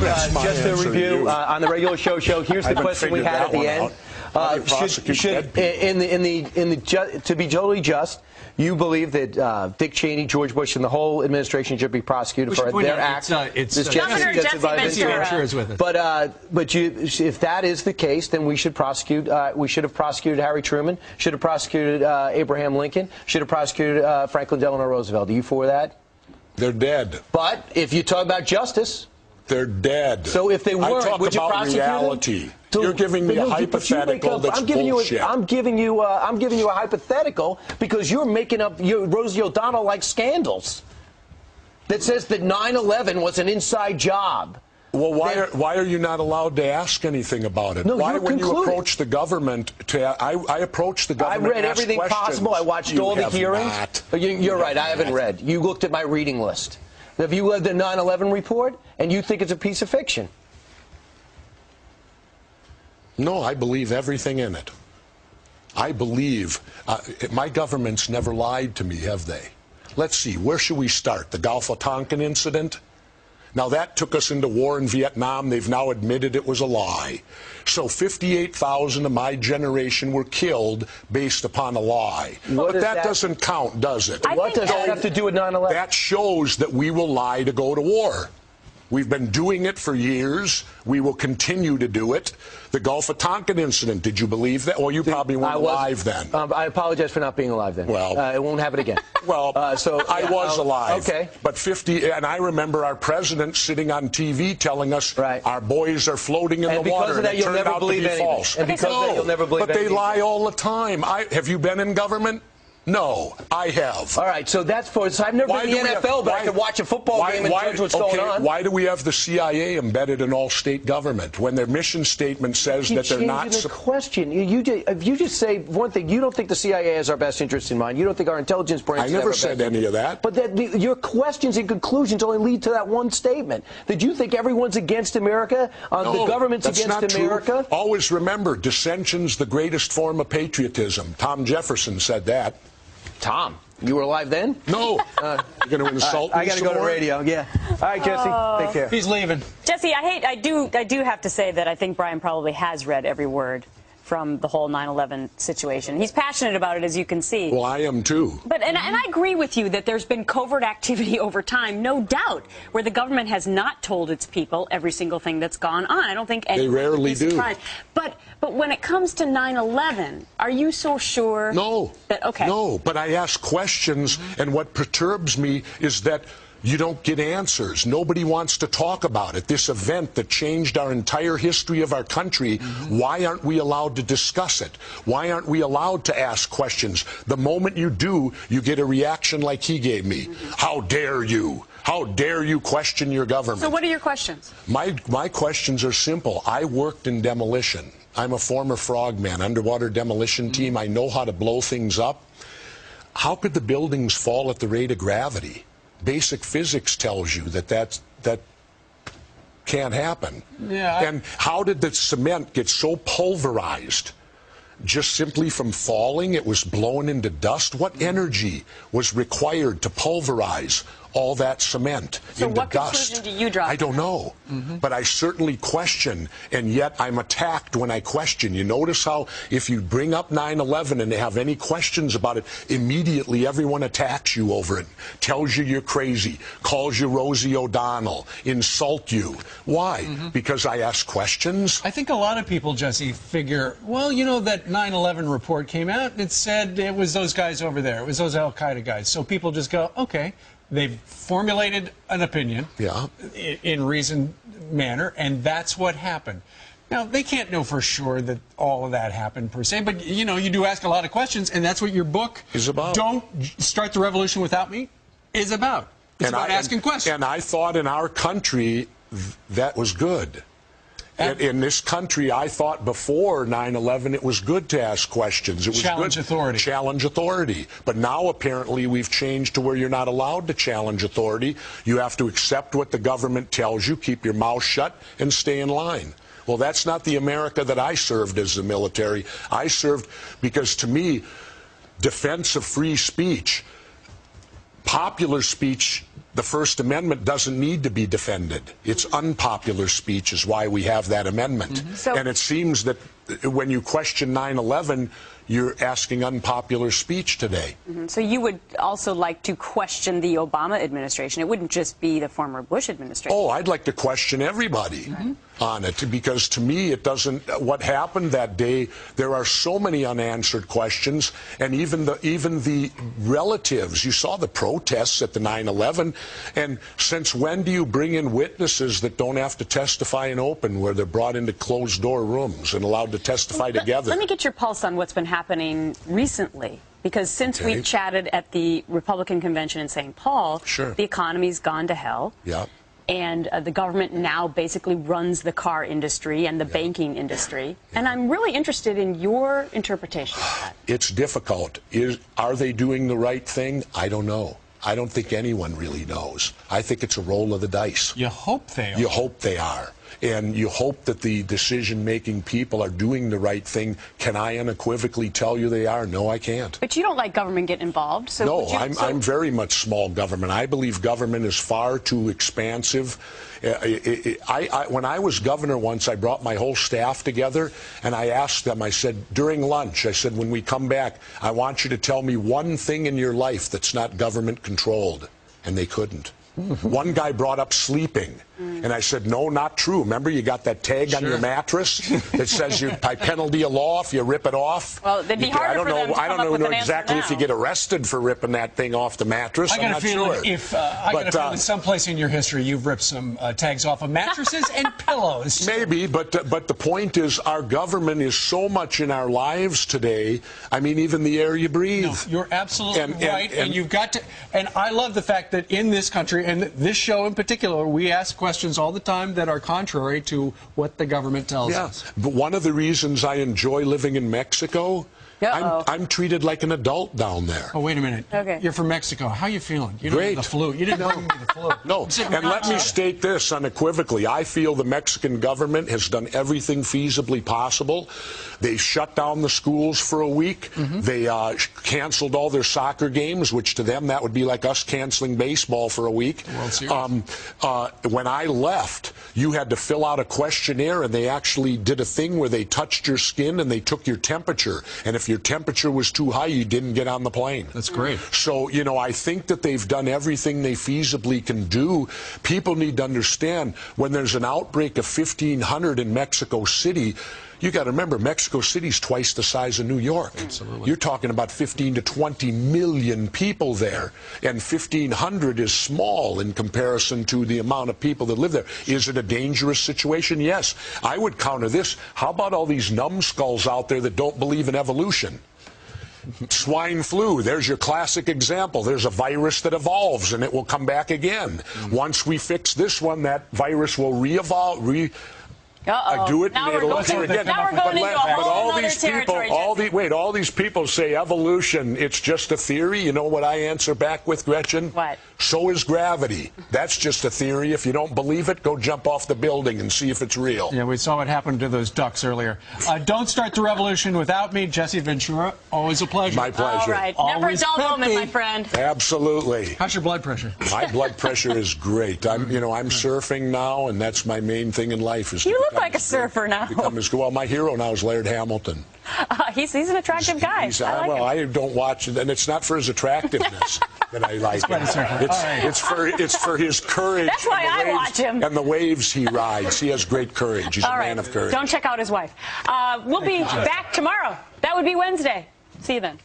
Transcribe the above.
just to review on the regular show, here's the question we had at the end. To be totally just, you believe that Dick Cheney, George Bush, and the whole administration should be prosecuted for their acts? Governor Jesse Ventura is with us. But if that is the case, then we should prosecute. We should have prosecuted Harry Truman. Should have prosecuted Abraham Lincoln. Should have prosecuted Franklin Delano Roosevelt. Are you for that? They're dead. But if you talk about justice, they're dead. So if they weren't, would you prosecute reality. them? You're giving me a hypothetical that's bullshit. I'm giving you a hypothetical because you're making up Rosie O'Donnell-like scandals that says that 9/11 was an inside job. Well, why are you not allowed to ask anything about it? No, why, when you approach the government, I approach the government. I read everything possible. I watched all the hearings. You're right. I haven't read. You looked at my reading list. Have you read the 9/11 report and you think it's a piece of fiction? No, I believe everything in it. I believe my government's never lied to me, have they? Let's see, where should we start? The Gulf of Tonkin incident? Now, that took us into war in Vietnam. They've now admitted it was a lie. So 58,000 of my generation were killed based upon a lie. But that doesn't count, does it? What does that have to do with 9/11? That shows that we will lie to go to war. We've been doing it for years. We will continue to do it. The Gulf of Tonkin incident, did you believe that? Well, you probably weren't alive then. I apologize for not being alive then. Well, it won't happen again. Well, I was alive. Okay. But and I remember our president sitting on TV telling us our boys are floating in the water. And because of that, you'll never believe anything. False. And because of that, you'll never believe anything. But they lie all the time. Have you been in government? No, I have. All right, so that's so I've never been in the NFL, but I could watch a football game and judge what's going on. Why do we have the CIA embedded in all state government when their mission statement says that they're not? The question. If you just say one thing, you don't think the CIA has our best interest in mind. You don't think our intelligence branches. I never said any of that. But your questions and conclusions only lead to that one statement. That you think everyone's against America, the government's against America. True. Always remember, dissension's the greatest form of patriotism. Tom Jefferson said that. Tom, you were alive then? No. You're going to insult me. I got to go to radio. Yeah. All right, Jesse. Take care. He's leaving. Jesse, I do have to say that I think Brian probably has read every word from the whole 9/11 situation. He's passionate about it, as you can see. Well, I am too. But and I agree with you that there's been covert activity over time, no doubt, where the government has not told its people every single thing that's gone on. I don't think anyone they rarely would be surprised. But when it comes to 9/11, are you so sure? No. No, but I ask questions, and what perturbs me is that you don't get answers. Nobody wants to talk about it. This event that changed our entire history of our country, why aren't we allowed to discuss it? Why aren't we allowed to ask questions? The moment you do, you get a reaction like he gave me. How dare you? How dare you question your government? So what are your questions? My questions are simple. I worked in demolition. I'm a former frogman, underwater demolition team. I know how to blow things up. How could the buildings fall at the rate of gravity? Basic physics tells you that can't happen. Yeah. And how did the cement get so pulverized? Just simply from falling, it was blown into dust. What energy was required to pulverize all that cement so into what dust? Conclusion do you draw? I don't know, but I certainly question, and yet I'm attacked when I question. You notice how if you bring up 9/11 and they have any questions about it, immediately everyone attacks you over it, tells you you're crazy, calls you Rosie O'Donnell, insult you. Why? Because I ask questions? I think a lot of people, Jesse, figure, well, you know, that 9/11 report came out, it said it was those guys over there, it was those Al-Qaeda guys. So people just go, okay. They've formulated an opinion in reasoned manner, and that's what happened. Now, they can't know for sure that all of that happened per se, but, you know, you do ask a lot of questions, and that's what your book is about. Don't Start the Revolution Without Me is about. It's about asking questions. And I thought in our country that was good. In this country, I thought before 9/11 it was good to ask questions. It was challenge good. Authority. Challenge authority. But now apparently we've changed to where you're not allowed to challenge authority. You have to accept what the government tells you, keep your mouth shut, and stay in line. Well, that's not the America that I served as the military. I served because, to me, defense of free speech, popular speech the First Amendment doesn't need to be defended. It's unpopular speech is why we have that amendment. And it seems that when you question 9/11, you're asking unpopular speech today. So you would also like to question the Obama administration. It wouldn't just be the former Bush administration. Oh, I'd like to question everybody on it, because to me it doesn't, what happened that day, there are so many unanswered questions, and even the relatives, you saw the protests at the 9/11, and since when do you bring in witnesses that don't have to testify in open, where they're brought into closed door rooms and allowed to testify together? Let me get your pulse on what's been happening recently. Because since we chatted at the Republican convention in St. Paul, the economy's gone to hell. And the government now basically runs the car industry and the banking industry. And I'm really interested in your interpretation of that. It's difficult. Are they doing the right thing? I don't know. I don't think anyone really knows. I think it's a roll of the dice. You hope they are. You hope they are. And you hope that the decision-making people are doing the right thing. Can I unequivocally tell you they are? No, I can't. But you don't like government getting involved. So no, I'm very much small government. I believe government is far too expansive. When I was governor once, I brought my whole staff together, and I asked them, I said, during lunch, I said, when we come back, I want you to tell me one thing in your life that's not government-controlled. And they couldn't. One guy brought up sleeping, and I said, no, not true. Remember, you got that tag on your mattress that says you're by penalty of law if you rip it off? Well, it'd be harder for them to come up with an answer exactly now. if you get arrested for ripping that thing off the mattress. I got a feeling sure. I got a feeling someplace in your history you've ripped some tags off of mattresses and pillows. Maybe, but the point is, our government is so much in our lives today. I mean, even the air you breathe. No, you're absolutely right, and you've got to. And I love the fact that in this country, and this show in particular, we ask questions all the time that are contrary to what the government tells us. But one of the reasons I enjoy living in Mexico, I'm treated like an adult down there. Oh, wait a minute. Okay. You're from Mexico. How are you feeling? You don't Great. have the flu. You didn't bring me the flu. No, and let me state this unequivocally. I feel the Mexican government has done everything feasibly possible. They shut down the schools for a week. They canceled all their soccer games, which to them, that would be like us canceling baseball for a week. World Series. When I left, you had to fill out a questionnaire, and they actually did a thing where they touched your skin and they took your temperature. And if your temperature was too high, you didn't get on the plane. That's great. So, you know, I think that they've done everything they feasibly can do. People need to understand, when there's an outbreak of 1,500 in Mexico City, you got to remember, Mexico City's twice the size of New York. Absolutely. You're talking about 15 to 20 million people there, and 1,500 is small in comparison to the amount of people that live there. Is it a dangerous situation? Yes. I would counter this. How about all these numbskulls out there that don't believe in evolution? Swine flu, there's your classic example. There's a virus that evolves, and it will come back again. Once we fix this one, that virus will re-evolve, do it, and it'll occur again. Now we're going into a whole other territory. All these people say evolution, it's just a theory. You know what I answer back with, Gretchen? What? So is gravity. That's just a theory. If you don't believe it, go jump off the building and see if it's real. Yeah, we saw what happened to those ducks earlier. Don't start the revolution without me, Jesse Ventura. Always a pleasure. My pleasure. All right. Never a dull moment, my friend. Absolutely. How's your blood pressure? My blood pressure is great. I'm surfing now, and that's my main thing in life. Is you look like a surfer now. Well, my hero now is Laird Hamilton. He's an attractive guy. I don't watch it, and it's not for his attractiveness that I like him. It's for his courage. That's why I watch him. And the waves he rides. He has great courage. He's a man of courage. Don't check out his wife. We'll be back tomorrow. That would be Wednesday. See you then.